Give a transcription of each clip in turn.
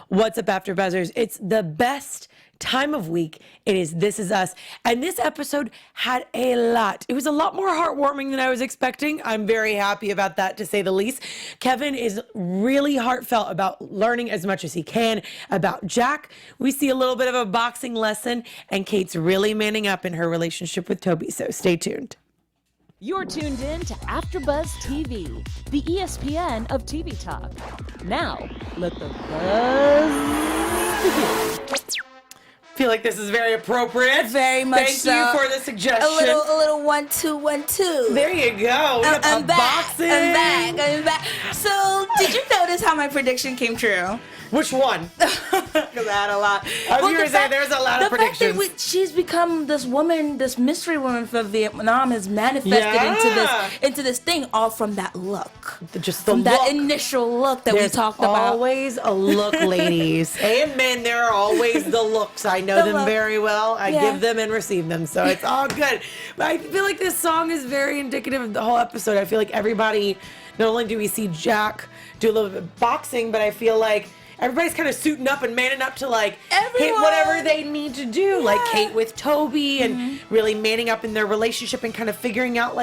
What's up, AfterBuzzers? It's the best time of week. It is This Is Us. And this episode had a lot. It was a lot more heartwarming than I was expecting. I'm very happy about that, to say the least. Kevin is really heartfelt about learning as much as he can about Jack. We see a little bit of a boxing lesson, and Kate's really manning up in her relationship with Toby. So stay tuned. You're tuned in to AfterBuzz TV, the ESPN of TV talk. Now, let the buzz begin. Feel like this is very appropriate. Very much Thank so. you for the suggestion. A little 1 2 1 2. There you go. I'm back. Boxing. I'm back. So, did you notice how my prediction came true? Which one? Because I had a lot. I was going to say there's a lot of predictions. The fact that she's become this woman, this mystery woman for Vietnam, has manifested into this thing, all from that look. Just the from look. that initial look that we talked about. Always a look, ladies. And men, there are always the looks. I know them very well. I give them and receive them, so it's all good. But I feel like this song is very indicative of the whole episode. I feel like everybody, not only do we see Jack do a little bit of boxing, but I feel like everybody's kind of suiting up and manning up to hit whatever they need to do. Like Kate with Toby and really manning up in their relationship and kind of figuring out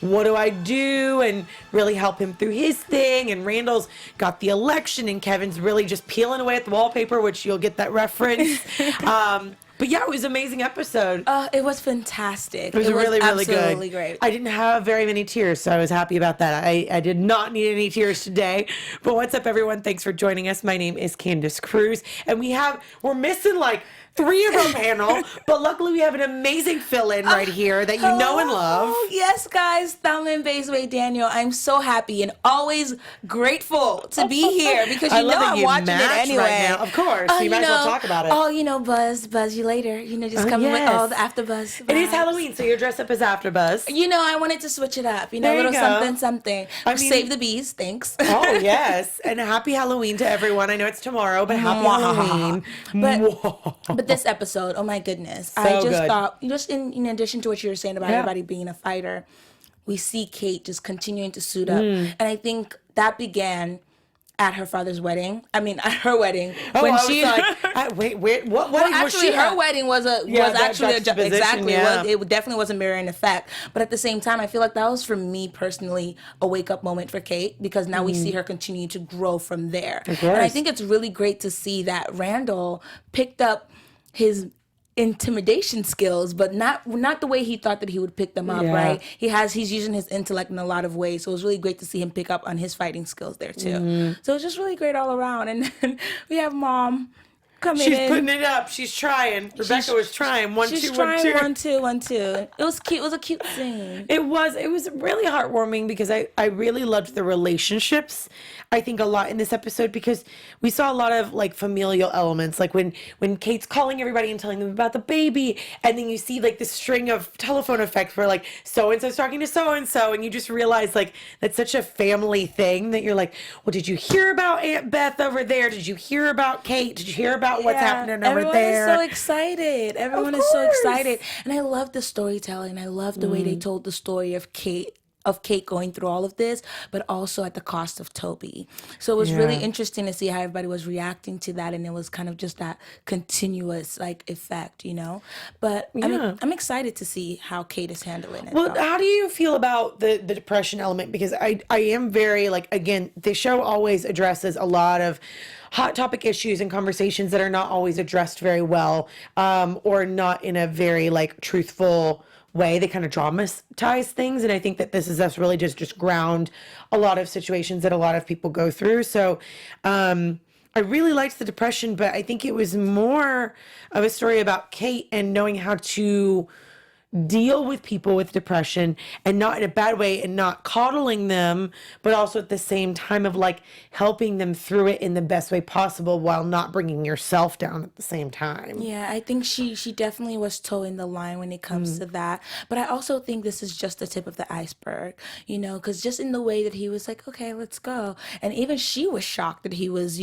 what do I do, and really help him through his thing. And Randall's got the election, and Kevin's really just peeling away at the wallpaper, which you'll get that reference. But yeah, it was an amazing episode. It was fantastic. It was really, really good. Absolutely great. I didn't have very many tears, so I was happy about that. I did not need any tears today. But what's up, everyone? Thanks for joining us. My name is Candice Cruz, and we're missing 3 of our panel, but luckily we have an amazing fill-in right here that you know and love. Yes, guys, Thelma and Mbaezue-Daniel. I'm so happy and always grateful to be here because I'm watching it anyway. Right now. Of course, you might as well talk about it. Buzz you later. Just coming with all the AfterBuzz vibes. It is Halloween, so you're dressed up as AfterBuzz. I wanted to switch it up. A little something. Save the bees, thanks. Oh, yes. And happy Halloween to everyone. I know it's tomorrow, but happy Halloween. But this episode, oh my goodness. I just thought, just in addition to what you were saying about everybody being a fighter, we see Kate just continuing to suit up. And I think that began at her father's wedding. I mean, at her wedding. Oh, when she was like, wait, what wedding was she at? Her wedding was actually exactly. Yeah. It definitely was a mirroring effect. But at the same time, I feel like that was, for me personally, a wake-up moment for Kate, because now we see her continue to grow from there. And I think it's really great to see that Randall picked up his intimidation skills, but not the way he thought that he would pick them up, right? He's using his intellect in a lot of ways, so it was really great to see him pick up on his fighting skills there too. So it was just really great all around. And then we have Mom coming in. She's putting it up. She's trying. Rebecca was trying. 1 2 1 2. She's trying 1 2 1 2. It was cute. It was a cute scene. It was really heartwarming because I really loved the relationships. I think a lot in this episode, because we saw a lot of familial elements, when Kate's calling everybody and telling them about the baby, and then you see this string of telephone effects where so and so's talking to so and you just realize that's such a family thing that you're well, did you hear about Aunt Beth over there? Did you hear about Kate? Did you hear about what's happening over there? Everyone is so excited. Everyone is so excited, and I love the storytelling. I love the way they told the story of Kate going through all of this, but also at the cost of Toby. So it was really interesting to see how everybody was reacting to that, and it was kind of just that continuous effect, But I'm excited to see how Kate is handling it. Well, how do you feel about the depression element? Because I am very again, the show always addresses a lot of hot topic issues and conversations that are not always addressed very well, or not in a very truthful way. They kind of dramatize things, and I think that This Is Us really just ground a lot of situations that a lot of people go through. So I really liked the depression, but I think it was more of a story about Kate and knowing how to deal with people with depression, and not in a bad way, and not coddling them, but also at the same time of helping them through it in the best way possible while not bringing yourself down at the same time. Yeah, I think she definitely was towing the line when it comes to that. But I also think this is just the tip of the iceberg, because just in the way that he was okay, let's go. And even she was shocked that he was,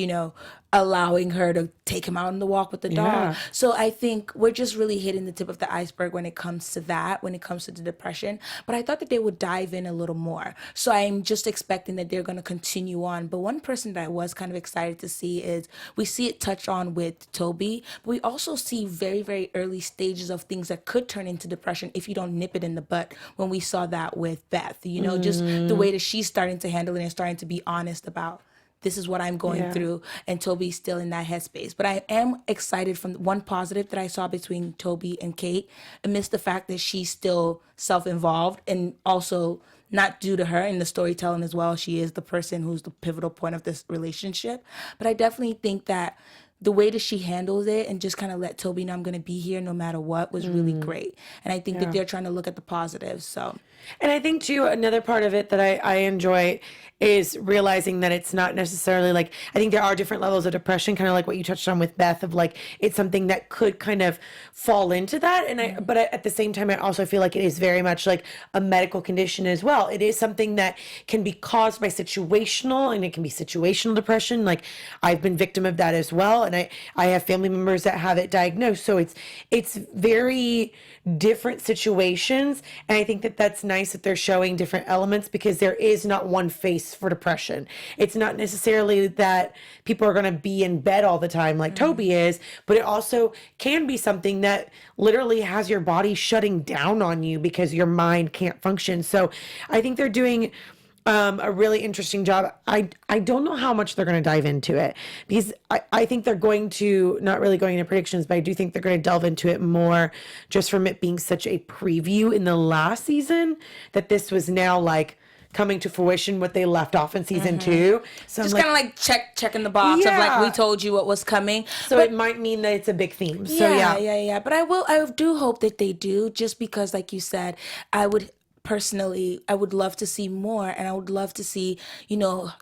allowing her to take him out on the walk with the dog. So I think we're just really hitting the tip of the iceberg when it comes to into that when it comes to the depression, but I thought that they would dive in a little more. So I'm just expecting that they're going to continue on. But one person that I was kind of excited to see is we see it touch on with Toby, but we also see very, very early stages of things that could turn into depression if you don't nip it in the butt, when we saw that with Beth, just the way that she's starting to handle it and starting to be honest about, this is what I'm going through, and Toby's still in that headspace. But I am excited from one positive that I saw between Toby and Kate, amidst the fact that she's still self-involved, and also not due to her in the storytelling as well. She is the person who's the pivotal point of this relationship. But I definitely think that the way that she handles it and just kind of let Toby know I'm going to be here no matter what was really great. And I think that they're trying to look at the positives. So, and I think too, another part of it that I enjoy is realizing that it's not necessarily like, I think there are different levels of depression, kind of like what you touched on with Beth, of like, it's something that could kind of fall into that. And but at the same time, I also feel like it is very much like a medical condition as well. It is something that can be caused by situational, and it can be situational depression. Like, I've been victim of that as well. And I have family members that have it diagnosed. So it's very different situations. And I think that that's nice that they're showing different elements, because there is not one face for depression. It's not necessarily that people are going to be in bed all the time like Toby is, but it also can be something that literally has your body shutting down on you because your mind can't function. So I think they're doing a really interesting job. I don't know how much they're going to dive into it, because I think they're going to, not really going into predictions, but I do think they're going to delve into it more, just from it being such a preview in the last season, that this was now like coming to fruition what they left off in season 2. So just kind of like checking the box of like, we told you what was coming. So it might mean that it's a big theme. So yeah. But I do hope that they do, just because, like you said, I would love to see more, and I would love to see,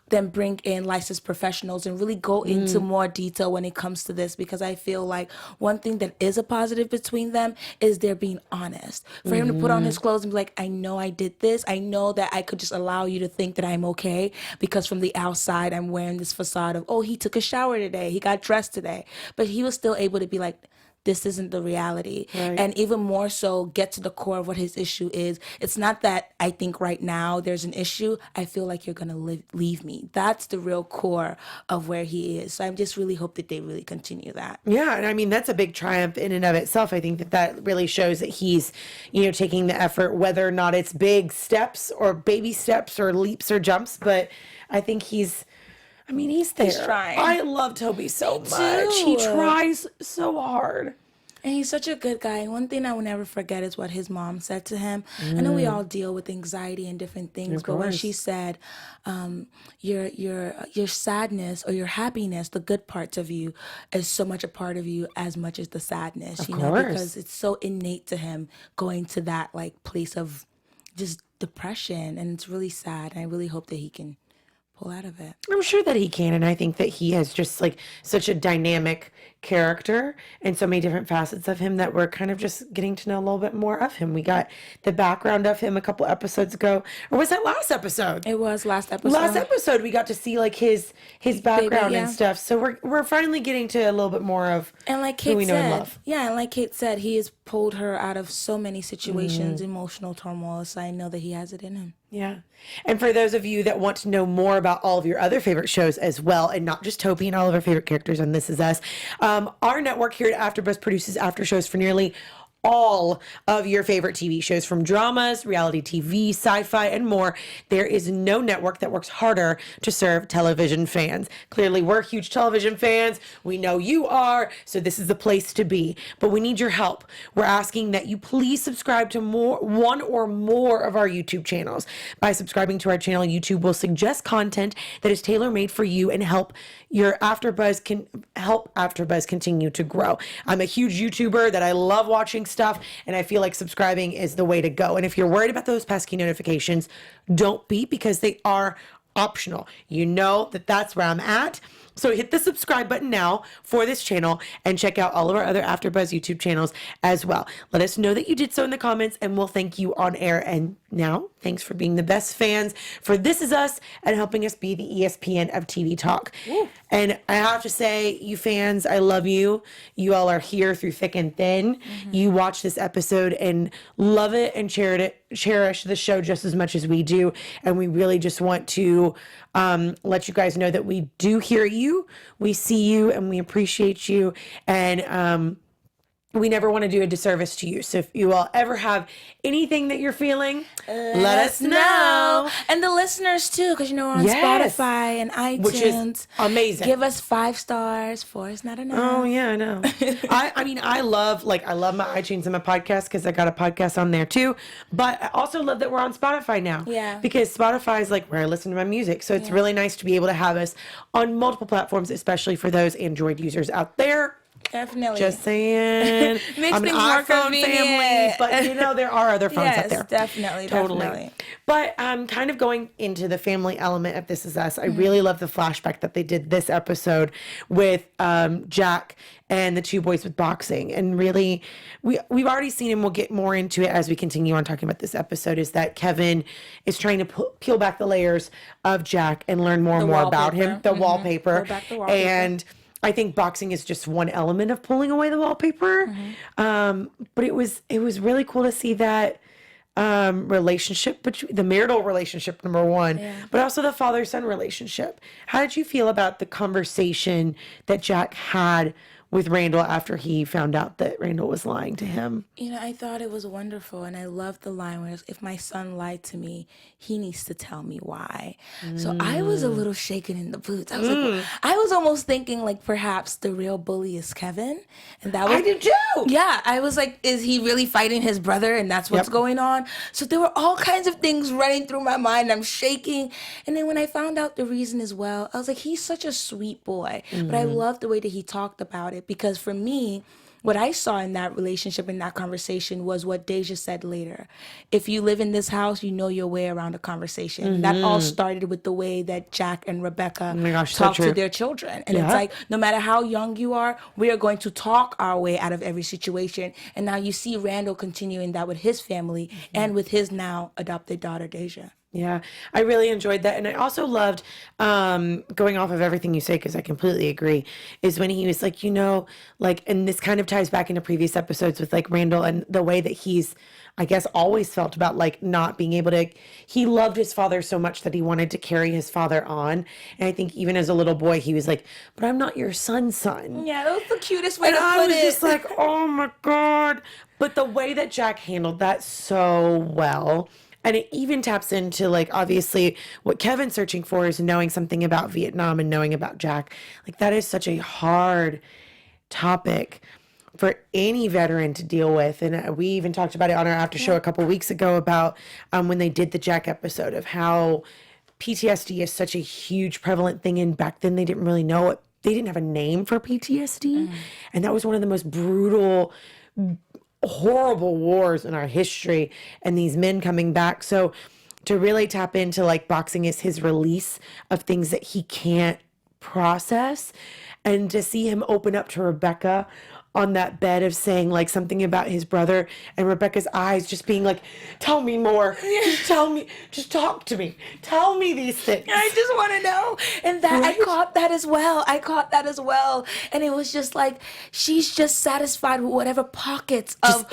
them bring in licensed professionals and really go into more detail when it comes to this, because I feel like one thing that is a positive between them is they're being honest. For him to put on his clothes and be like, I know I did this. I know that I could just allow you to think that I'm okay, because from the outside I'm wearing this facade of, oh, he took a shower today, he got dressed today. But he was still able to be like, this isn't the reality. Right. And even more so, get to the core of what his issue is. It's not that I think right now there's an issue. I feel like you're going to leave me. That's the real core of where he is. So I just really hope that they really continue that. Yeah. And I mean, that's a big triumph in and of itself. I think that really shows that he's, taking the effort, whether or not it's big steps or baby steps or leaps or jumps. But I think he's there. He's trying. I love Toby so much. He tries so hard. And he's such a good guy. And one thing I will never forget is what his mom said to him. I know we all deal with anxiety and different things, but when she said, your sadness or your happiness, the good parts of you, is so much a part of you as much as the sadness, because it's so innate to him going to that like place of just depression, and it's really sad. And I really hope that he can pull out of it. I'm sure that he can, and I think that he has just like such a dynamic character and so many different facets of him that we're kind of just getting to know a little bit more of him. We got the background of him a couple episodes ago, or was that last episode? It was last episode. Last episode we got to see like his background and stuff. So we're finally getting to a little bit more of who we know and love. Yeah, and like Kate said, he has pulled her out of so many situations, emotional turmoil. So I know that he has it in him. Yeah. And for those of you that want to know more about all of your other favorite shows as well, and not just Toby and all of our favorite characters on This Is Us, our network here at AfterBuzz produces after shows for nearly all of your favorite TV shows, from dramas, reality TV, sci-fi, and more. There is no network that works harder to serve television fans. Clearly, we're huge television fans. We know you are, so this is the place to be. But we need your help. We're asking that you please subscribe to one or more of our YouTube channels. By subscribing to our channel, YouTube will suggest content that is tailor-made for you and help AfterBuzz continue to grow. I'm a huge YouTuber that I love watching stuff, and I feel like subscribing is the way to go. And if you're worried about those pesky notifications, don't be, because they are optional. You know that that's where I'm at. So hit the subscribe button now for this channel and check out all of our other AfterBuzz YouTube channels as well. Let us know that you did so in the comments, and we'll thank you on air. And now, thanks for being the best fans for This Is Us and helping us be the ESPN of TV talk. Ooh. And I have to say, you fans, I love you. You all are here through thick and thin. You watch this episode and love it and cherish the show just as much as we do. And we really just want to let you guys know that we do hear you, we see you, and we appreciate you. And we never want to do a disservice to you. So if you all ever have anything that you're feeling, let us know. And the listeners too, because we're on Spotify and iTunes. Which is amazing. Give us 5 stars. 4 is not enough. Oh yeah, I know. I mean, I love my iTunes and my podcast because I got a podcast on there too. But I also love that we're on Spotify now. Yeah. Because Spotify is like where I listen to my music. So it's really nice to be able to have us on multiple platforms, especially for those Android users out there. Definitely. Just saying. Makes I'm an things more iPhone convenient. family, but there are other phones out there. Definitely. Definitely. But kind of going into the family element of This Is Us, I really love the flashback that they did this episode with Jack and the 2 boys with boxing. And really, we've already seen, and we'll get more into it as we continue on talking about this episode, is that Kevin is trying to peel back the layers of Jack and learn more and more about him. The wallpaper. Pull back the wallpaper. And I think boxing is just one element of pulling away the wallpaper. But it was really cool to see that relationship, between the marital relationship, number one, but also the father-son relationship. How did you feel about the conversation that Jack had with Randall after he found out that Randall was lying to him? I thought it was wonderful, and I loved the line where if my son lied to me, he needs to tell me why. So I was a little shaken in the boots. I was like, I was almost thinking like perhaps the real bully is Kevin, and that was I did too. Yeah, I was like, is he really fighting his brother, and that's what's going on? So there were all kinds of things running through my mind. I'm shaking, and then when I found out the reason as well, I was like, he's such a sweet boy, but I loved the way that he talked about it. Because for me, what I saw in that relationship, in that conversation, was what Deja said later. If you live in this house, you know your way around a conversation. That all started with the way that Jack and Rebecca talk to their children. And it's like, no matter how young you are, we are going to talk our way out of every situation. And now you see Randall continuing that with his family and with his now adopted daughter, Deja. Yeah, I really enjoyed that. And I also loved, going off of everything you say, because I completely agree, is when he was like, and this kind of ties back into previous episodes with like Randall and the way that he's, I guess, always felt about like not being able to, he loved his father so much that he wanted to carry his father on. And I think even as a little boy, he was like, but I'm not your son's son. Yeah, that was the cutest way to put it. And I was just like, oh my God. But the way that Jack handled that so well. And it even taps into, like, obviously what Kevin's searching for is knowing something about Vietnam and knowing about Jack. Like, that is such a hard topic for any veteran to deal with. And we even talked about it on our after show a couple weeks ago about when they did the Jack episode of how PTSD is such a huge prevalent thing. And back then they didn't really know it. They didn't have a name for PTSD. And that was one of the most brutal, horrible wars in our history, and these men coming back. So to really tap into like boxing is his release of things that he can't process, and to see him open up to Rebecca on that bed of saying like something about his brother, and Rebecca's eyes just being like, tell me more, just tell me, just talk to me, tell me these things. I just want to know. And that I caught that as well. And it was just like, she's just satisfied with whatever pockets of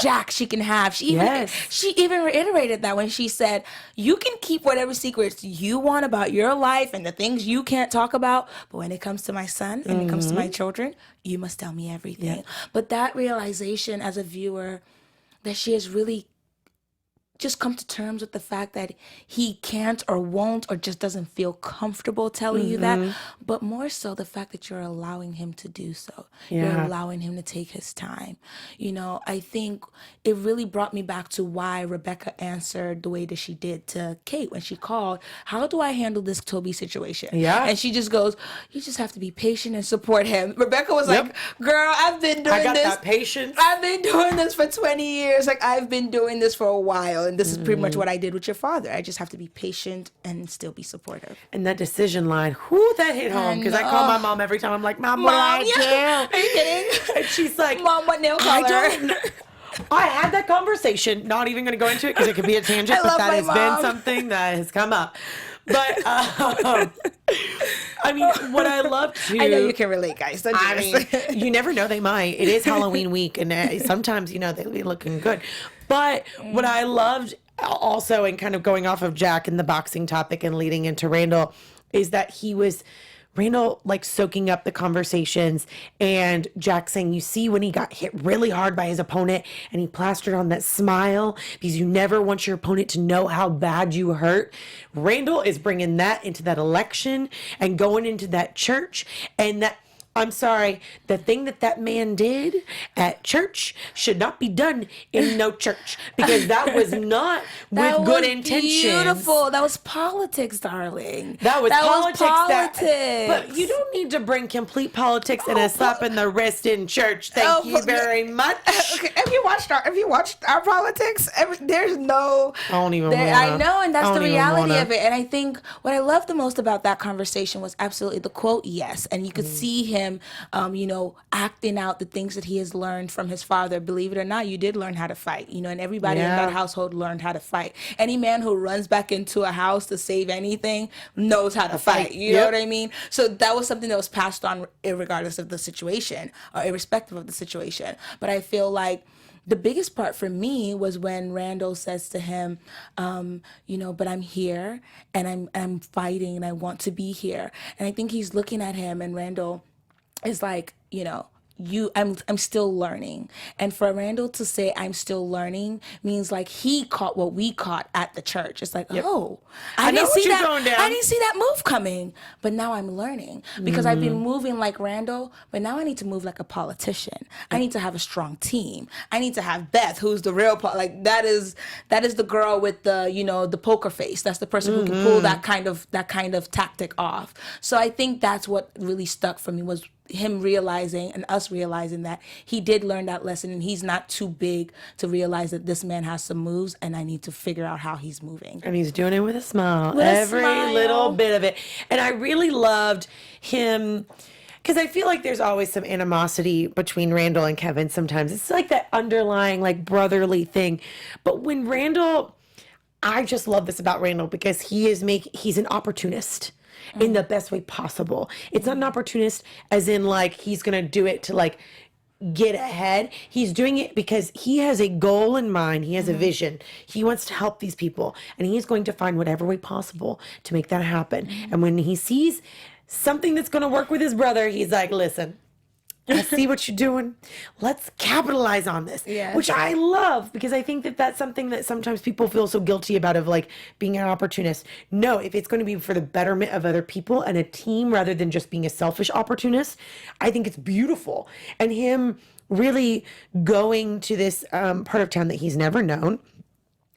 Jack she can have. She even reiterated that when she said, you can keep whatever secrets you want about your life and the things you can't talk about, but when it comes to my son and it comes to my children, you must tell me everything. Yeah. But that realization as a viewer, that she has really just come to terms with the fact that he can't or won't or just doesn't feel comfortable telling you that, but more so the fact that you're allowing him to do so. You're allowing him to take his time. I think it really brought me back to why Rebecca answered the way that she did to Kate when she called, how do I handle this Toby situation? Yeah. And she just goes, you just have to be patient and support him. Rebecca was like, girl, I've been doing this. That patience. I've been doing this for 20 years. Like, I've been doing this for a while. And this is pretty much what I did with your father. I just have to be patient and still be supportive. And that decision line, that hit home. Because I call my mom every time. I'm like, Mom, what do I do? Are you kidding? And she's like, Mom, what nail color? I had that conversation. Not even going to go into it because it could be a tangent, but that has been something that has come up. But I mean, what I love too. I know you can relate, guys. Don't you? I mean, you never know, they might. It is Halloween week, and sometimes, they'll be looking good. But what I loved also, and kind of going off of Jack and the boxing topic and leading into Randall, is that Randall like soaking up the conversations, and Jack saying, you see when he got hit really hard by his opponent and he plastered on that smile because you never want your opponent to know how bad you hurt. Randall is bringing that into that election and going into that church, and that, I'm sorry, the thing that man did at church should not be done in no church, because that was not with good intentions. Beautiful. That was politics, darling. That was politics. politics. But you don't need to bring complete politics and a slap in the wrist in church. Thank you very much. Okay, have you watched our politics? There's no. I don't even wanna. I know, and that's I the don't even reality wanna. of it. And I think what I love the most about that conversation was absolutely the quote, yes. And you could see him, acting out the things that he has learned from his father. Believe it or not, you did learn how to fight, and everybody in that household learned how to fight. Any man who runs back into a house to save anything knows how to fight. You know what I mean? So that was something that was passed on regardless of the situation or irrespective of the situation. But I feel like the biggest part for me was when Randall says to him, but I'm here and I'm fighting and I want to be here. And I think he's looking at him, and Randall is like, I'm still learning. And for Randall to say I'm still learning means like he caught what we caught at the church. It's like, I didn't see that move coming, but now I'm learning because I've been moving like Randall, but now I need to move like a politician. I need to have a strong team. I need to have Beth, who's the real that is the girl with the the poker face. That's the person who can pull that kind of tactic off. So I think that's what really stuck for me, was him realizing and us realizing that he did learn that lesson, and he's not too big to realize that this man has some moves and I need to figure out how he's moving. And he's doing it with a smile. Every little bit of it. And I really loved him, because I feel like there's always some animosity between Randall and Kevin sometimes. It's like that underlying like brotherly thing. But when Randall, I just love this about Randall, because he's an opportunist in the best way possible. It's not an opportunist as in like he's gonna do it to like get ahead. He's doing it because he has a goal in mind. He has a vision. He wants to help these people, and he's going to find whatever way possible to make that happen. And when he sees something that's gonna work with his brother, he's like, listen, I see what you're doing. Let's capitalize on this, which I love, because I think that that's something that sometimes people feel so guilty about, of like being an opportunist. No, if it's going to be for the betterment of other people and a team rather than just being a selfish opportunist, I think it's beautiful. And him really going to this part of town that he's never known,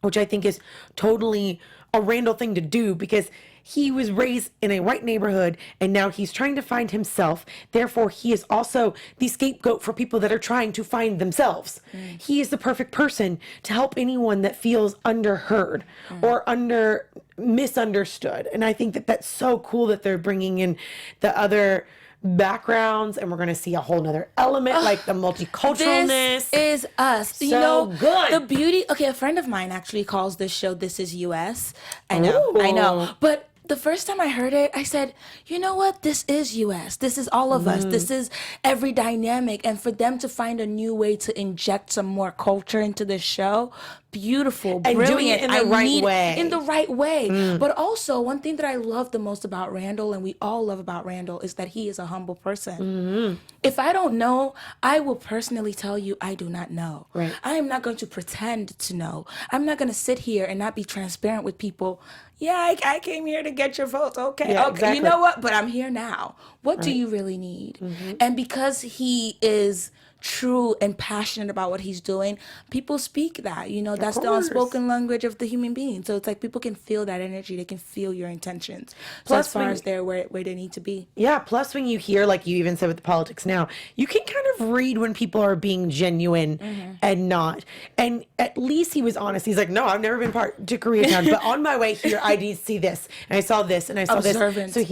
which I think is totally a Randall thing to do, because he was raised in a white neighborhood and now he's trying to find himself. Therefore, he is also the scapegoat for people that are trying to find themselves. He is the perfect person to help anyone that feels underheard or misunderstood. And I think that that's so cool that they're bringing in the other backgrounds, and we're going to see a whole nother element, like the multiculturalness. This is us. So good. The beauty. Okay, a friend of mine actually calls this show "This Is US." I know, but the first time I heard it, I said, you know what? This is US. This is all of us. This is every dynamic. And for them to find a new way to inject some more culture into this show, beautiful, and brilliant. doing it in the right way. In the right way. But also, one thing that I love the most about Randall, and we all love about Randall, is that he is a humble person. If I don't know, I will personally tell you I do not know. Right. I am not going to pretend to know. I'm not going to sit here and not be transparent with people. Yeah, I came here to get your votes. Okay, Yeah, okay. exactly. You know what? But I'm here now. What do you really need? And because he is true and passionate about what he's doing, people speak that. That's the unspoken language of the human being. So it's like people can feel that energy. They can feel your intentions. Plus, as far as they're where they need to be. Yeah, plus when you hear, like you even said with the politics now, you can kind of read when people are being genuine and not. And at least he was honest. He's like, no, I've never been to Koreatown, but on my way here, I did see this, and I saw this, and I saw Observant. this. So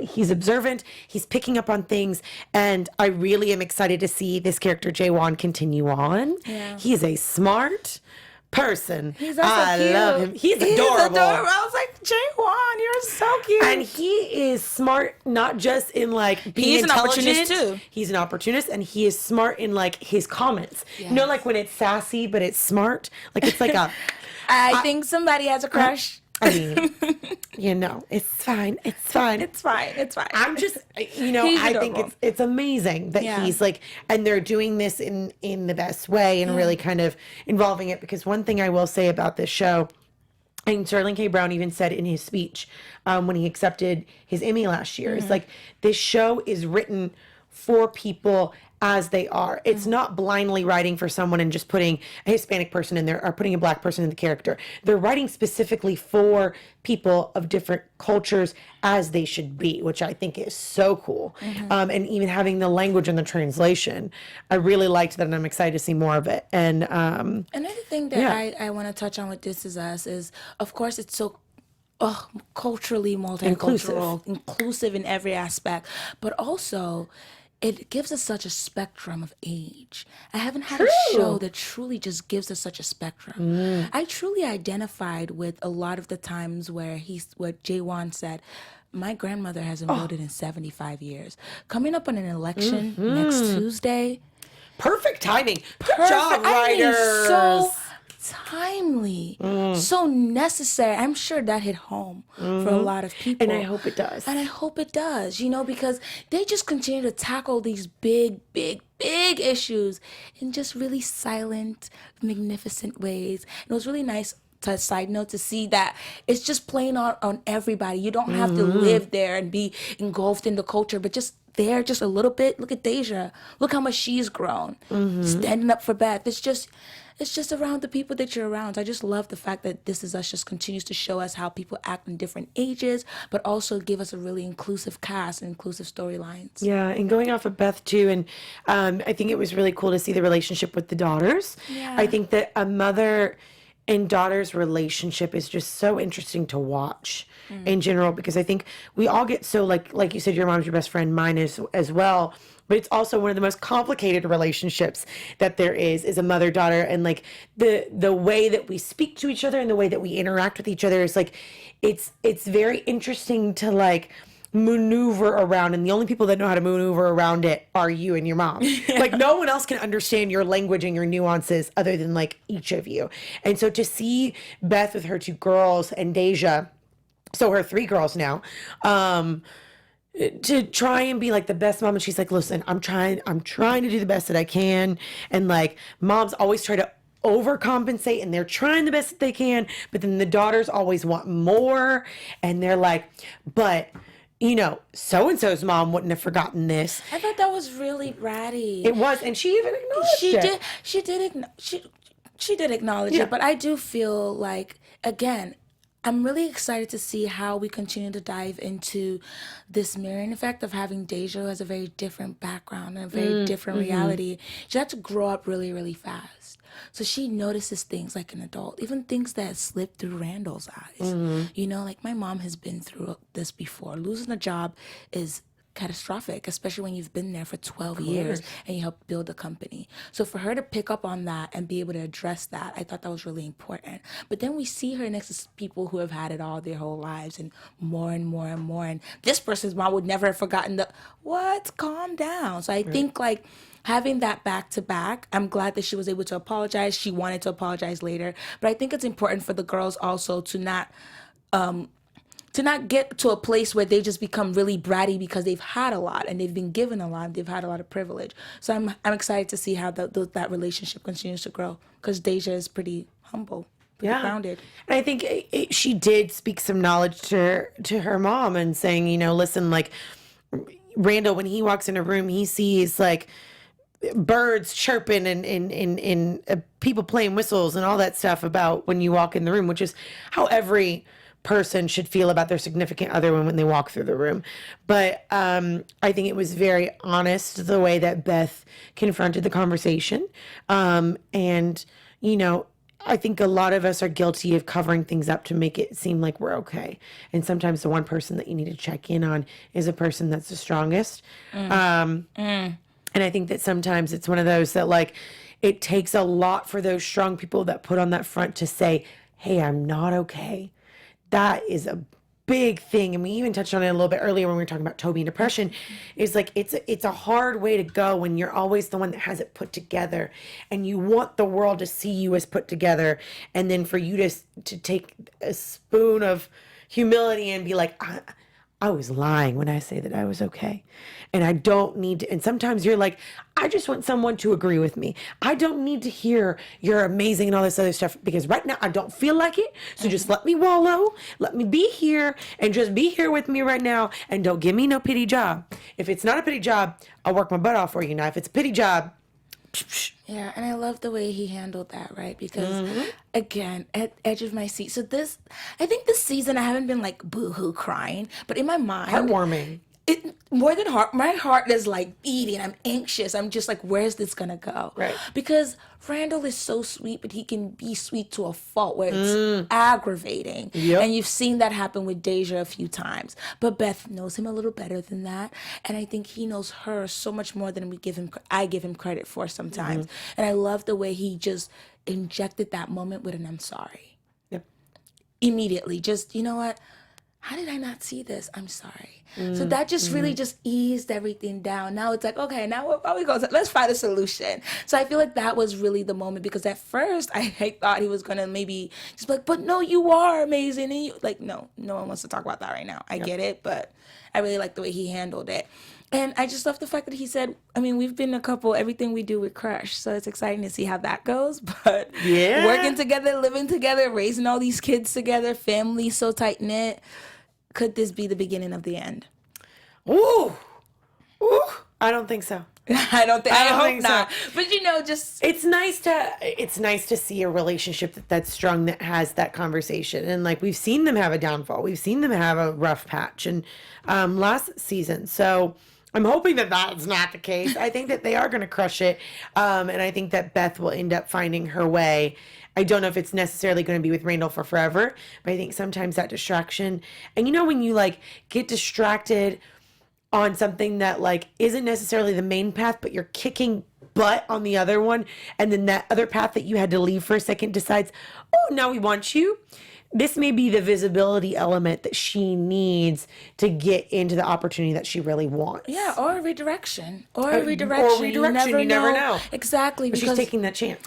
he's observant, he's picking up on things, and I really am excited to see this character, Jaewon, continue on. Yeah. He is a smart, person. He's also I cute. love him. He's adorable. I was like, Jaewon, you're so cute. And he is smart, not just in like being He's an intelligent. opportunist too. He's an opportunist, and he is smart in like his comments. Yes. You know, like when it's sassy, but it's smart. Like it's like a. I think somebody has a crush. I mean, you know, it's fine. It's fine. It's fine. It's fine. I'm just, you know, He's I adorable. think it's amazing that Yeah. he's like, and they're doing this in the best way and really kind of involving it. Because one thing I will say about this show, and Sterling K. Brown even said in his speech when he accepted his Emmy last year, it's like, this show is written for people as they are. It's not blindly writing for someone and just putting a Hispanic person in there or putting a Black person in the character. They're writing specifically for people of different cultures as they should be, which I think is so cool. And even having the language and the translation, I really liked that, and I'm excited to see more of it. And Another thing that I want to touch on with This Is Us is, of course, it's so culturally multicultural, inclusive in every aspect, but also it gives us such a spectrum of age. I haven't had a show that truly just gives us such a spectrum. I truly identified with a lot of the times where what Jaewon said, my grandmother hasn't voted in 75 years. Coming up on an election next Tuesday. perfect timing. Good job, writers. So timely, so necessary. I'm sure that hit home for a lot of people. And I hope it does. And I hope it does, you know, because they just continue to tackle these big issues in just really silent, magnificent ways. And it was really nice, to side note, to see that it's just playing on everybody. You don't have to live there and be engulfed in the culture, but just there just a little bit. Look at Deja. Look how much she's grown. Standing up for Beth. It's just around the people that you're around. I just love the fact that This Is Us just continues to show us how people act in different ages, but also give us a really inclusive cast and inclusive storylines. Yeah, and going off of Beth too, and I think it was really cool to see the relationship with the daughters. Yeah. I think that a mother and daughter's relationship is just so interesting to watch in general, because I think we all get so like you said, your mom's your best friend, mine is as well. But it's also one of the most complicated relationships that there is a mother-daughter, and like the way that we speak to each other and the way that we interact with each other is like, it's very interesting to like maneuver around, and the only people that know how to maneuver around it are you and your mom. Like no one else can understand your language and your nuances other than like each of you. And so to see Beth with her two girls and Deja, so her three girls now, to try and be like the best mom, and she's like, listen, I'm trying to do the best that I can, and like moms always try to overcompensate, and they're trying the best that they can, but then the daughters always want more, and they're like, but you know, so-and-so's mom wouldn't have forgotten this. I thought that was really bratty. It was, and she even acknowledged it. She did acknowledge it, but I do feel like, again, I'm really excited to see how we continue to dive into this mirroring effect of having Deja, who has a very different background and a very different reality. She had to grow up really, really fast. So she notices things like an adult, even things that slip through Randall's eyes. You know, like my mom has been through this before. Losing a job is catastrophic, especially when you've been there for 12 years and you help build a company. So for her to pick up on that and be able to address that, I thought that was really important. But then we see her next to people who have had it all their whole lives, and more and more and more. And this person's mom would never have forgotten calm down. So I think like having that back to back, I'm glad that she was able to apologize. She wanted to apologize later. But I think it's important for the girls also to not get to a place where they just become really bratty because they've had a lot and they've been given a lot. They've had a lot of privilege. So I'm excited to see how that relationship continues to grow, because Deja is pretty humble, pretty grounded. And I think she did speak some knowledge to her mom, and saying, you know, listen, like Randall, when he walks in a room, he sees like birds chirping and people playing whistles and all that stuff about when you walk in the room, which is how every person should feel about their significant other when they walk through the room. But I think it was very honest the way that Beth confronted the conversation. And, you know, I think a lot of us are guilty of covering things up to make it seem like we're okay. And sometimes the one person that you need to check in on is a person that's the strongest. And I think that sometimes it's one of those that like, it takes a lot for those strong people that put on that front to say, hey, I'm not okay. That is a big thing. And we even touched on it a little bit earlier when we were talking about Toby and depression. It's like it's a hard way to go when you're always the one that has it put together, and you want the world to see you as put together, and then for you to take a spoon of humility and be like, I was lying when I say that I was okay. And I don't need to. And sometimes you're like, I just want someone to agree with me. I don't need to hear you're amazing and all this other stuff, because right now I don't feel like it. So just let me wallow. Let me be here and just be here with me right now. And don't give me no pity job. If it's not a pity job, I'll work my butt off for you. Now, if it's a pity job, yeah, and I love the way he handled that, right? Because, again, at edge of my seat. So I think this season I haven't been like boo-hoo crying, but in my mind, heartwarming. It more than heart, my heart is like beating. I'm anxious. I'm just like, where's this gonna go? Right. Because Randall is so sweet, but he can be sweet to a fault where it's aggravating. Yep. And you've seen that happen with Deja a few times. But Beth knows him a little better than that, and I think he knows her so much more than I give him credit for sometimes. And I love the way he just injected that moment with an "I'm sorry." Yep. Immediately, just, you know what? How did I not see this? I'm sorry. So that just really just eased everything down. Now it's like, okay, now what we go? Let's find a solution. So I feel like that was really the moment, because at first I thought he was gonna maybe just be like, but no, you are amazing. And you like, no one wants to talk about that right now. I get it, but I really like the way he handled it. And I just love the fact that he said, I mean, we've been a couple, everything we do with Crush. So it's exciting to see how that goes. But working together, living together, raising all these kids together, family so tight knit. Could this be the beginning of the end? Ooh. I don't think so. I hope think not. so. But just It's nice to see a relationship that's strong, that has that conversation. And like, we've seen them have a downfall. We've seen them have a rough patch and last season. So I'm hoping that that's not the case. I think that they are going to crush it. And I think that Beth will end up finding her way. I don't know if it's necessarily going to be with Randall for forever, but I think sometimes that distraction, and when you like get distracted on something that like isn't necessarily the main path, but you're kicking butt on the other one, and then that other path that you had to leave for a second decides, oh, now we want you. This may be the visibility element that she needs to get into the opportunity that she really wants. Yeah, or redirection. You never know. Exactly. But she's taking that chance.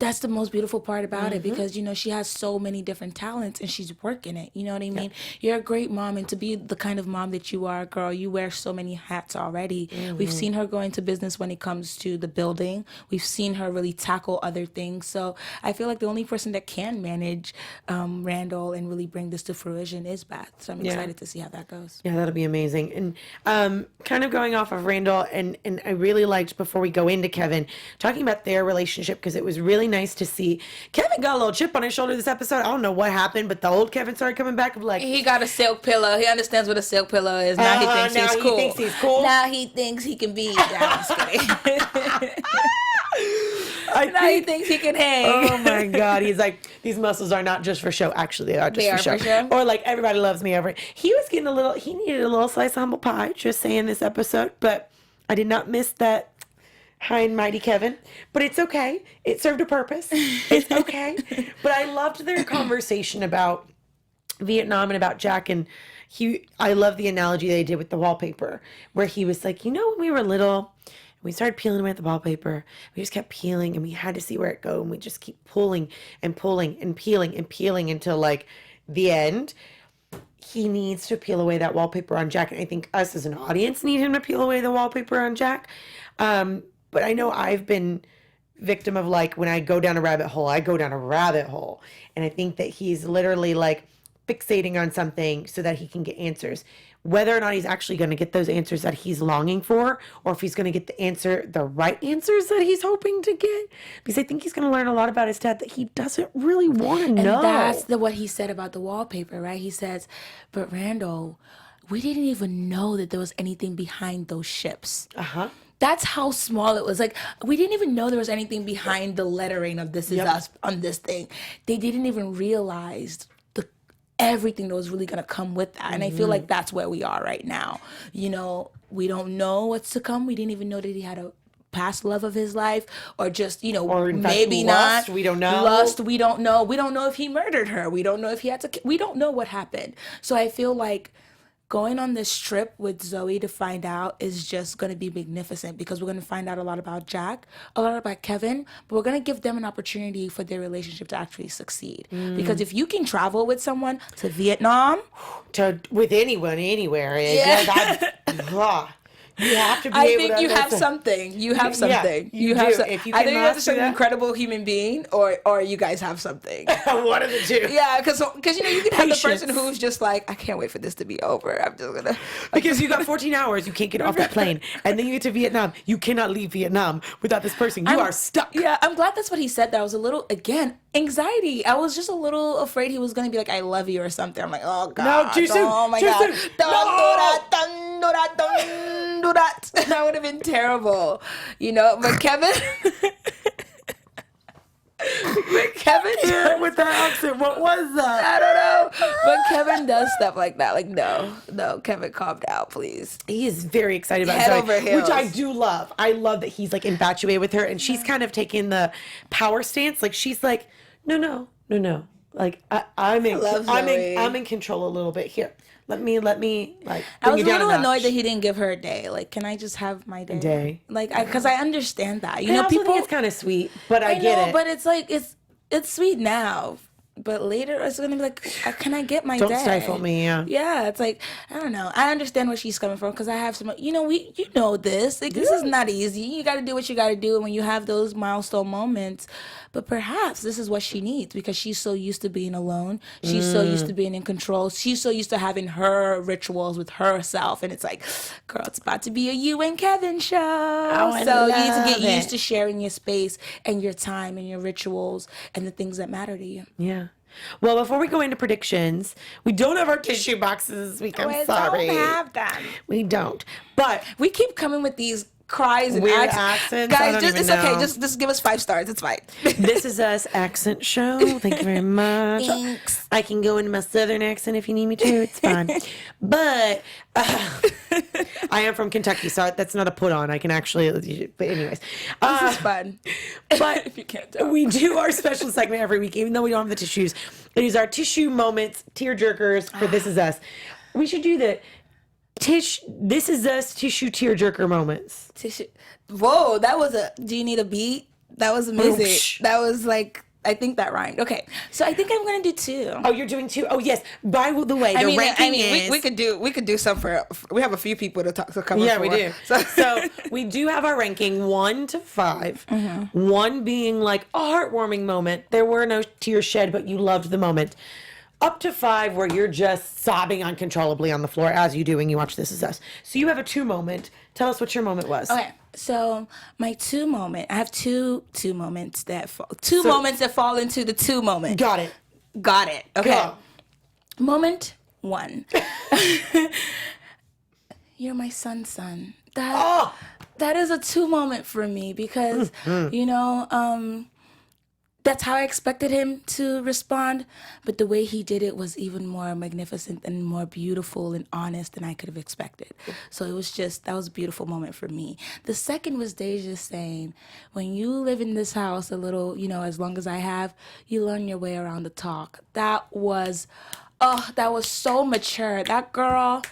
That's the most beautiful part about it, because, she has so many different talents and she's working it. You know what I mean? You're a great mom, and to be the kind of mom that you are, girl, you wear so many hats already. We've seen her go into business when it comes to the building. We've seen her really tackle other things. So I feel like the only person that can manage Randall and really bring this to fruition is Beth. So I'm excited to see how that goes. Yeah, that'll be amazing. And kind of going off of Randall, and I really liked, before we go into Kevin, talking about their relationship, because it was really nice to see Kevin got a little chip on his shoulder this episode. I don't know what happened, but the old Kevin started coming back of like, he got a silk pillow. He understands what a silk pillow is. Now he thinks he's cool. Now he thinks he can be. I'm just kidding. He thinks he can hang. Oh my God. He's like, these muscles are not just for show. Actually, they are just for show. Or like, everybody loves me over. He was getting he needed a little slice of humble pie, just saying, this episode. But I did not miss that high and mighty Kevin. But it's okay. It served a purpose. It's okay. But I loved their conversation about Vietnam and about Jack. And I love the analogy they did with the wallpaper, where he was like, when we were little, we started peeling away at the wallpaper. We just kept peeling, and we had to see where it go. And we just keep pulling and pulling and peeling and peeling until like the end. He needs to peel away that wallpaper on Jack. And I think us as an audience need him to peel away the wallpaper on Jack. But I know I've been victim of like, when I go down a rabbit hole, I go down a rabbit hole. And I think that he's literally like fixating on something so that he can get answers. Whether or not he's actually going to get those answers that he's longing for, or if he's going to get the right answers that he's hoping to get. Because I think he's going to learn a lot about his dad that he doesn't really want to know. And that's what he said about the wallpaper, right? He says, but Randall, we didn't even know that there was anything behind those ships. That's how small it was. Like, we didn't even know there was anything behind the lettering of "This Is Us" on this thing. They didn't even realize everything that was really going to come with that. And I feel like that's where we are right now. We don't know what's to come. We didn't even know that he had a past love of his life, or just, Or in fact, maybe lust, not. we don't know. Lust, we don't know. We don't know if he murdered her. We don't know if he had to. We don't know what happened. So I feel like going on this trip with Zoe to find out is just going to be magnificent, because we're going to find out a lot about Jack, a lot about Kevin, but we're going to give them an opportunity for their relationship to actually succeed. Because if you can travel with someone to Vietnam, with anyone, anywhere. You have to be I able think to you have listen. something. You have something. you have do. some- If you I can think you're just master an that. incredible human being, or you guys have something. One of the two. Yeah, because you can have the person Patience. who's just like, I can't wait for this to be over. I'm just gonna Because you got 14 hours, you can't get off that plane, and then you get to Vietnam. You cannot leave Vietnam without this person. You are stuck. Yeah, I'm glad that's what he said. That was a little, again, anxiety. I was just a little afraid he was gonna be like, I love you or something. I'm like, oh God. No, too soon. Oh my Too God. soon. Don't No. do that. Don't do that. Don't do that. That would have been terrible. But Kevin. Yeah, with that accent, what was that? I don't know. But Kevin does stuff like that. Like, no, Kevin, calm down, please. He is very excited about Head Zoe, over heels. which I do love. I love that he's like infatuated with her, and she's kind of taking the power stance. Like she's like, no. Like I'm love Zoe. in control a little bit here. Let me like. I bring was you a down little notch. annoyed that he didn't give her a day. Like, can I just have my day? Like, because I understand that. I also People. think it's kind of sweet, but I get know, it. but it's like it's sweet now, but later it's gonna be like, can I get my Don't day? stifle me, yeah. Yeah, it's like, I don't know. I understand where she's coming from, because I have some. You know this. Like, this is not easy. You got to do what you got to do, and when you have those milestone moments. But perhaps this is what she needs, because she's so used to being alone. She's so used to being in control. She's so used to having her rituals with herself. And it's like, girl, it's about to be a you and Kevin show. I So you need to love get it. used to sharing your space and your time and your rituals and the things that matter to you. Yeah. Well, before we go into predictions, we don't have our tissue boxes this week. I'm sorry. don't have them. We don't. But We keep coming with these cries and Weird accents. accents? I Guys, don't it's even okay. know. Just give us 5 stars. It's fine. This is us accent show. Thank you very much. Thanks. I can go into my southern accent if you need me to. It's fine. But I am from Kentucky, so that's not a put on. I can actually. But anyways, This is fun. but If you can't tell. we do our special segment every week, even though we don't have the tissues. It is our tissue moments, tear jerkers for This Is Us. We should do the This Is Us tissue tear jerker moments. Tissue. Whoa, that was do you need a beat? That was amazing. Whoosh. That was like, I think that rhymed. Okay, so I think I'm gonna do 2. Oh, you're doing 2? Oh, yes. By the way, the ranking is... we could do some for. We have a few people to talk to come. Yeah, for. we do. So we do have our ranking 1 to 5. 1 being like a heartwarming moment. There were no tears shed, but you loved the moment. Up to 5 where you're just sobbing uncontrollably on the floor, as you do when you watch This Is Us. So you have a 2 moment. Tell us what your moment was. Okay, so my 2 moment. I have two moments that moments that fall into the 2 moment. Got it. Got it. Okay. Go. Moment 1. You're my son. Oh! That is a 2 moment for me, because that's how I expected him to respond, but the way he did it was even more magnificent and more beautiful and honest than I could have expected. So that was a beautiful moment for me. The second was Deja saying, when you live in this house a little, as long as I have, you learn your way around the talk. That was so mature. That girl,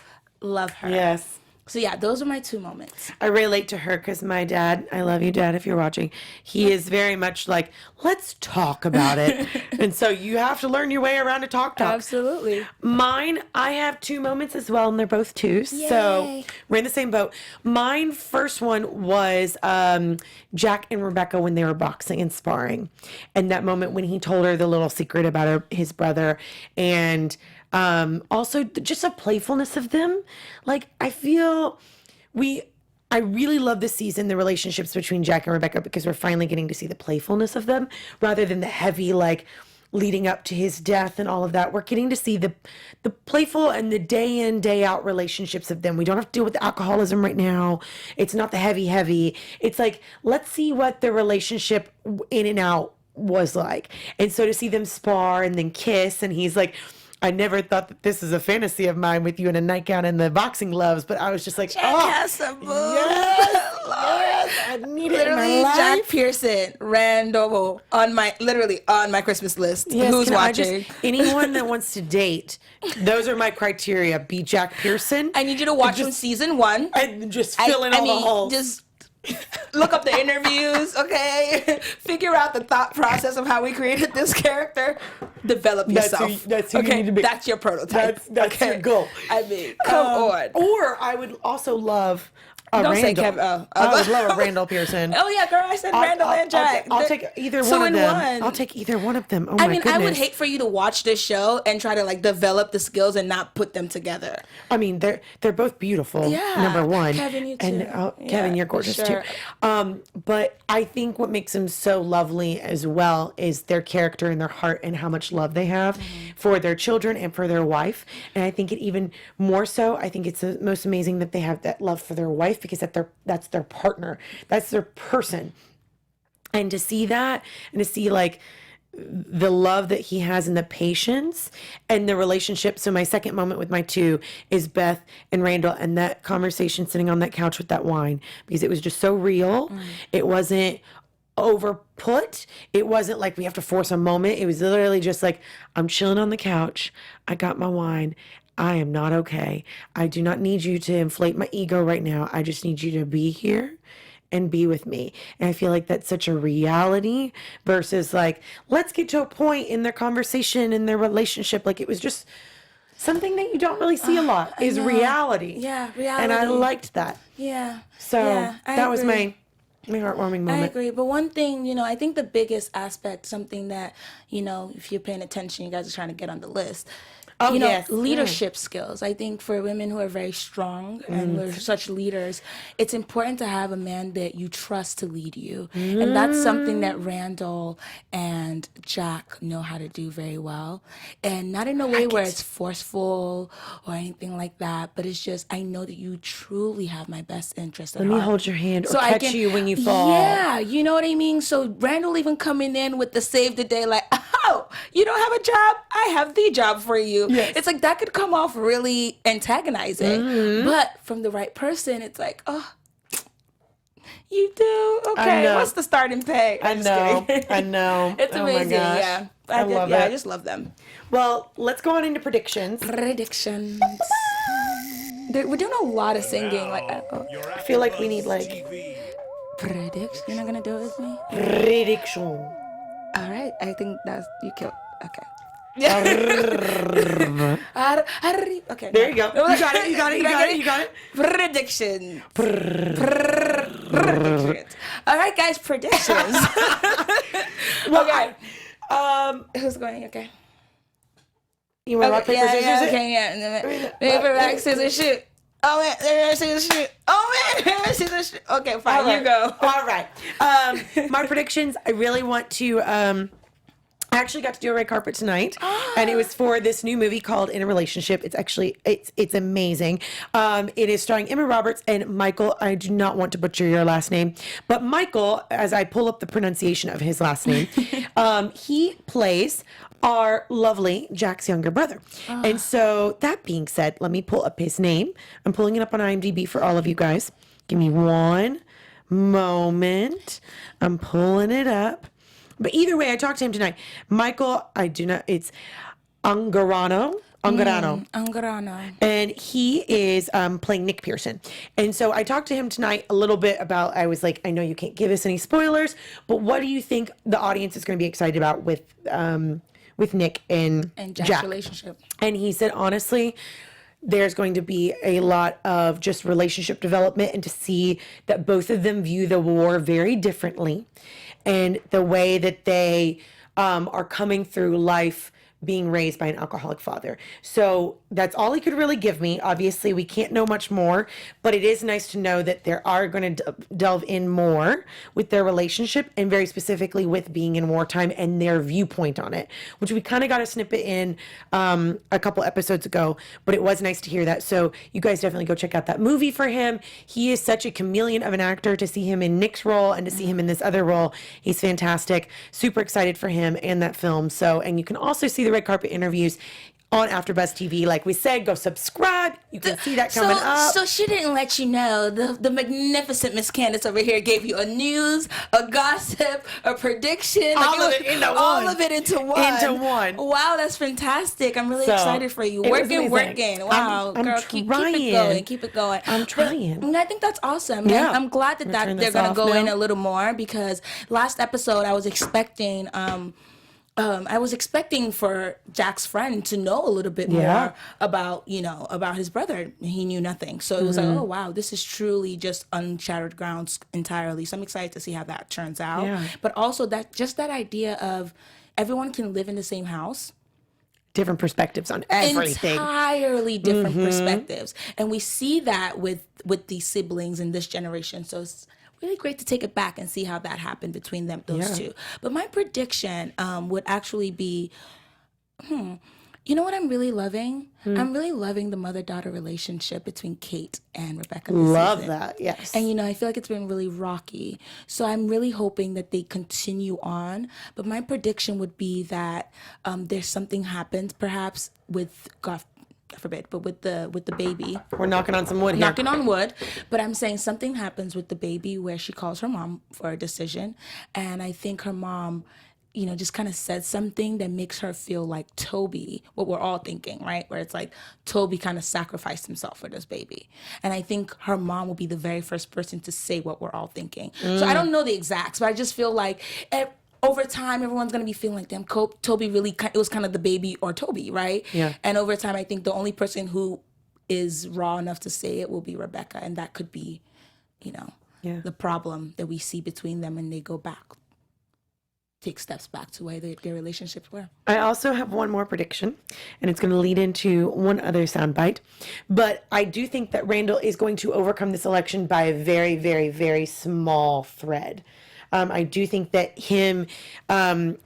love her. Yes. So yeah, those are my 2 moments. I relate to her because my dad, I love you, Dad, if you're watching, he is very much like, let's talk about it. And so you have to learn your way around a talk. Absolutely. Mine, I have 2 moments as well, and they're both 2. So Yay. we're in the same boat. Mine first one was Jack and Rebecca when they were boxing and sparring. And that moment when he told her the little secret about his brother, and also just a playfulness of them. Like, I feel I really love this season, the relationships between Jack and Rebecca, because we're finally getting to see the playfulness of them rather than the heavy, like, leading up to his death and all of that. We're getting to see the playful and the day in, day out relationships of them. We don't have to deal with the alcoholism right now. It's not the heavy. It's like, let's see what the relationship in and out was like. And so to see them spar and then kiss, and he's like, I never thought that this is a fantasy of mine with you in a nightgown and the boxing gloves, but I was just like, Jack has some boobs. yes, I knew need it in my Literally, life. Jack Pearson, Randall, on my Christmas list. Yes, Who's can I watching? anyone that wants to date, those are my criteria. Be Jack Pearson. I need you to watch from season 1. And just fill in all the holes. Just look up the interviews, okay? Figure out the thought process of how we created this character. Develop yourself. That's who you need to be. That's your prototype. That's okay? your goal. I mean, come on. Or I would also love a Don't say Randall. Kevin. I would love a Randall Pearson. Oh yeah, girl, I said Randall and Jack. I'll take either Two one of in them. one. I'll take either one of them. Oh I my mean, goodness. I would hate for you to watch this show and try to like develop the skills and not put them together. I mean, they're both beautiful. Yeah. Number one, Kevin, you and too. Kevin, Yeah, you're for gorgeous sure. too. But I think what makes them so lovely as well is their character and their heart and how much love they have for their children and for their wife. And I think it even more so. I think it's the most amazing that they have that love for their wife because that's their partner, that's their person, and to see that and to see like the love that he has and the patience and the relationship. So my second moment with my two is Beth and Randall and that conversation sitting on that couch with that wine, because it was just so real. It wasn't overput. It wasn't like we have to force a moment. It was literally just like, I'm chilling on the couch. I got my wine. I am not okay. I do not need you to inflate my ego right now. I just need you to be here and be with me. And I feel like that's such a reality versus like, let's get to a point in their conversation, in their relationship. Like it was just something that you don't really see a lot is reality. Yeah, reality. And I liked that. Yeah. So yeah, I that was agree. my heartwarming moment. I agree. But one thing, I think the biggest aspect, something that, if you're paying attention, you guys are trying to get on the list. Oh, yes. Leadership skills. I think for women who are very strong and we're such leaders, it's important to have a man that you trust to lead you. And that's something that Randall and Jack know how to do very well. And not in a way where it's forceful or anything like that, but it's just, I know that you truly have my best interest at heart. Let me hold your hand or So I catch can- you when you fall. Yeah, you know what I mean? So Randall even coming in with the save the day, like, oh, you don't have a job? I have the job for you. Yes. It's like that could come off really antagonizing. But from the right person, it's like, oh, you do? Okay, know. what's the starting pay? I I'm just know. kidding. I know. It's Oh my amazing, gosh. yeah. I love it. I just love them. Well, let's go on into predictions. Predictions. We're doing a lot of singing. Like, I feel like we need like prediction. You're not gonna do it with me? prediction. All right, I think that's you killed. Okay. Okay. There you go. You got it. You got it. You got it. You got it. Predictions. Predictions. All right, guys. Predictions. Okay. Who's going? Okay. You want rock paper scissors? it? Okay. Yeah. Paper rock scissors shoot. Oh man, paper scissors shoot. Oh man, paper scissors shoot. Okay, fine. All right. You go. All right. My predictions. I really want to. I actually got to do a red carpet tonight, and it was for this new movie called In a Relationship. It's actually it's amazing. It is starring Emma Roberts and Michael. I do not want to butcher your last name, but Michael, as I pull up the pronunciation of his last name, he plays our lovely Jack's younger brother. And so that being said, let me pull up his name. I'm pulling it up on IMDb for all of you guys. Give me one moment. I'm pulling it up. But either way, I talked to him tonight. Michael, it's Angarano. And he is playing Nick Pearson. And so I talked to him tonight a little bit about, I was like, I know you can't give us any spoilers, but what do you think the audience is going to be excited about with Nick and Jack's Jack? relationship. And he said, honestly, there's going to be a lot of just relationship development and to see that both of them view the war very differently and the way that they are coming through life being raised by an alcoholic father. So that's all he could really give me. Obviously, we can't know much more, but it is nice to know that there are going to delve in more with their relationship and very specifically with being in wartime and their viewpoint on it, which we kind of got a snippet in a couple episodes ago, but it was nice to hear that. So you guys definitely go check out that movie for him. He is such a chameleon of an actor. To see him in Nick's role and to see him in this other role, he's fantastic. Super excited for him and that film. So, and you can also see the red carpet interviews on AfterBuzz TV. Like we said, go subscribe. You can see that coming up. So she didn't let you know. The magnificent Miss Candice over here gave you a news, a gossip, a prediction. All of it into one. All of it into one. Into one. Wow, that's fantastic. I'm really excited for you. it was Working. amazing. Wow, I'm girl, keep it going. Keep it going. I'm trying. And I think that's awesome. Yeah. And I'm glad that they're going to go in a little more, because last episode I was expecting for Jack's friend to know a little bit more about his brother. He knew nothing. So it was like, oh, wow, this is truly just uncharted grounds entirely. So I'm excited to see how that turns out. Yeah. But also that idea of everyone can live in the same house. Different perspectives on everything. Entirely different perspectives. And we see that with these siblings in this generation. So it's really great to take it back and see how that happened between those two. But my prediction would actually be, you know what I'm really loving? I'm really loving the mother-daughter relationship between Kate and Rebecca this Love season. that, yes. And, I feel like it's been really rocky. So I'm really hoping that they continue on. But my prediction would be that there's something happens perhaps with, God forbid, but with the baby. We're knocking on some wood here. Knocking on wood. But I'm saying something happens with the baby where she calls her mom for a decision. And I think her mom, just kind of said something that makes her feel like Toby, what we're all thinking, right? Where it's like Toby kind of sacrificed himself for this baby. And I think her mom will be the very first person to say what we're all thinking. So I don't know the exacts, but I just feel like over time, everyone's going to be feeling like, damn, Toby really, it was kind of the baby or Toby, right? Yeah. And over time, I think the only person who is raw enough to say it will be Rebecca. And that could be, the problem that we see between them, and they go back. Take steps back to where their relationships were. I also have one more prediction, and it's going to lead into one other soundbite. But I do think that Randall is going to overcome this election by a very, very, very small thread. I do think that him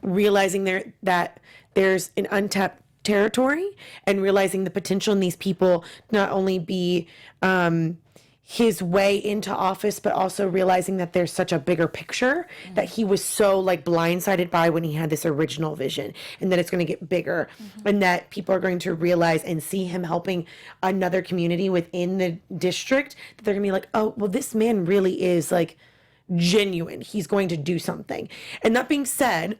realizing that there's an untapped territory and realizing the potential in these people not only be his way into office, but also realizing that there's such a bigger picture that he was so blindsided by when he had this original vision, and that it's going to get bigger, and that people are going to realize and see him helping another community within the district, that they're going to be like, oh, well, this man really is genuine. He's going to do something. And that being said,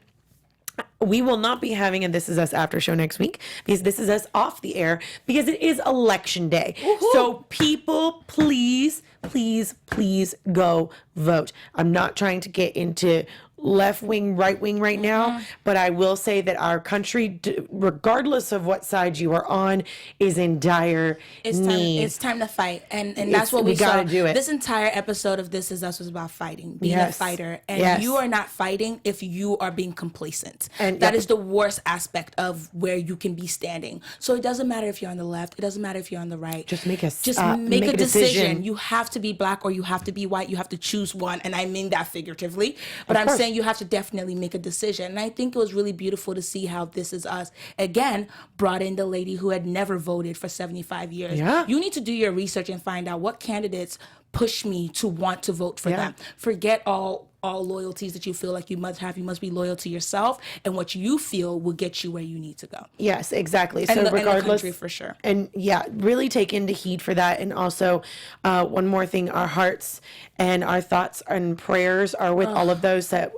we will not be having a This Is Us after show next week, because This Is Us off the air, because it is election day. Woo-hoo. So people, please, please, please go vote. I'm not trying to get into left wing, right wing right now, but I will say that our country, regardless of what side you are on, is in dire need. It's time to fight, and that's what we saw. Gotta do it. This entire episode of This Is Us was about fighting, being a fighter, and you are not fighting if you are being complacent. And that is the worst aspect of where you can be standing. So it doesn't matter if you're on the left, it doesn't matter if you're on the right. Just make a decision. You have to be black or you have to be white. You have to choose one, and I mean that figuratively. But I'm saying you have to definitely make a decision. And I think it was really beautiful to see how This Is Us, again, brought in the lady who had never voted for 75 years. Yeah. You need to do your research and find out what candidates push me to want to vote for them. Forget all loyalties that you feel like you must have. You must be loyal to yourself, and what you feel will get you where you need to go. Yes, exactly. And so regardless, and the country for sure. And really take into heed for that. And also, one more thing: our hearts and our thoughts and prayers are with all of those that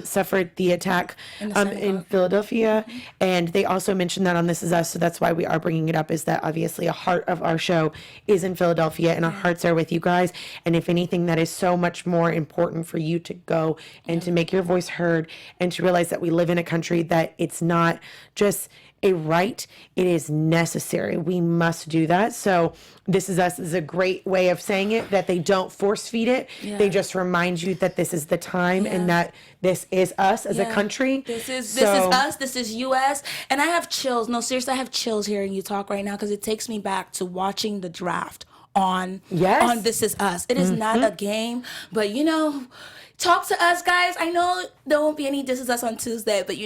suffered the attack in Philadelphia. And they also mentioned that on This Is Us, so that's why we are bringing it up. Is that obviously a heart of our show is in Philadelphia, and our hearts are with you guys. And if anything, that is so much more important for you to go and to make your voice heard, and to realize that we live in a country that it's not just a right, it is necessary. We must do that. So This Is Us is a great way of saying it, that they don't force feed it. They just remind you that this is the time and that this is us as a country. This is us. This is US. And I have chills. No, seriously, I have chills hearing you talk right now, because it takes me back to watching the draft on This Is Us. It is not a game, but talk to us, guys. I know there won't be any This Is Us on Tuesday, but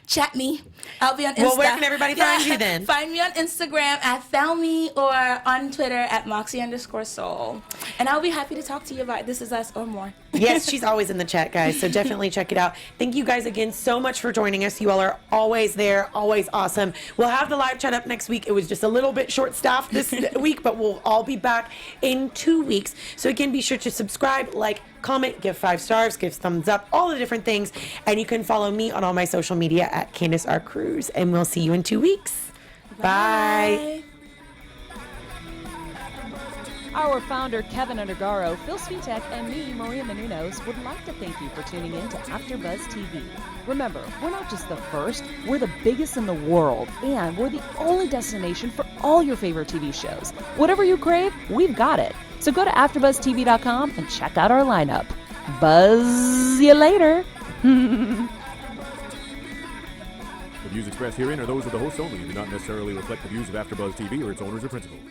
chat me. I'll be on Insta. Well, where can everybody find you then? Find me on Instagram at Thelma or on Twitter at Moxie_soul. And I'll be happy to talk to you about This Is Us or more. Yes, she's always in the chat, guys. So definitely check it out. Thank you guys again so much for joining us. You all are always there, always awesome. We'll have the live chat up next week. It was just a little bit short-staffed this week, but we'll all be back in 2 weeks. So again, be sure to subscribe, like, comment, give 5 stars, give thumbs up, all the different things. And you can follow me on all my social media at Candice R. Cruz. And we'll see you in 2 weeks. Bye. Our founder, Kevin Undergaro, Phil Svitek, and me, Maria Menounos, would like to thank you for tuning in to AfterBuzz TV. Remember, we're not just the first, we're the biggest in the world, and we're the only destination for all your favorite TV shows. Whatever you crave, we've got it. So go to AfterBuzzTV.com and check out our lineup. Buzz you later. The views expressed herein are those of the hosts only and do not necessarily reflect the views of AfterBuzz TV or its owners or principals.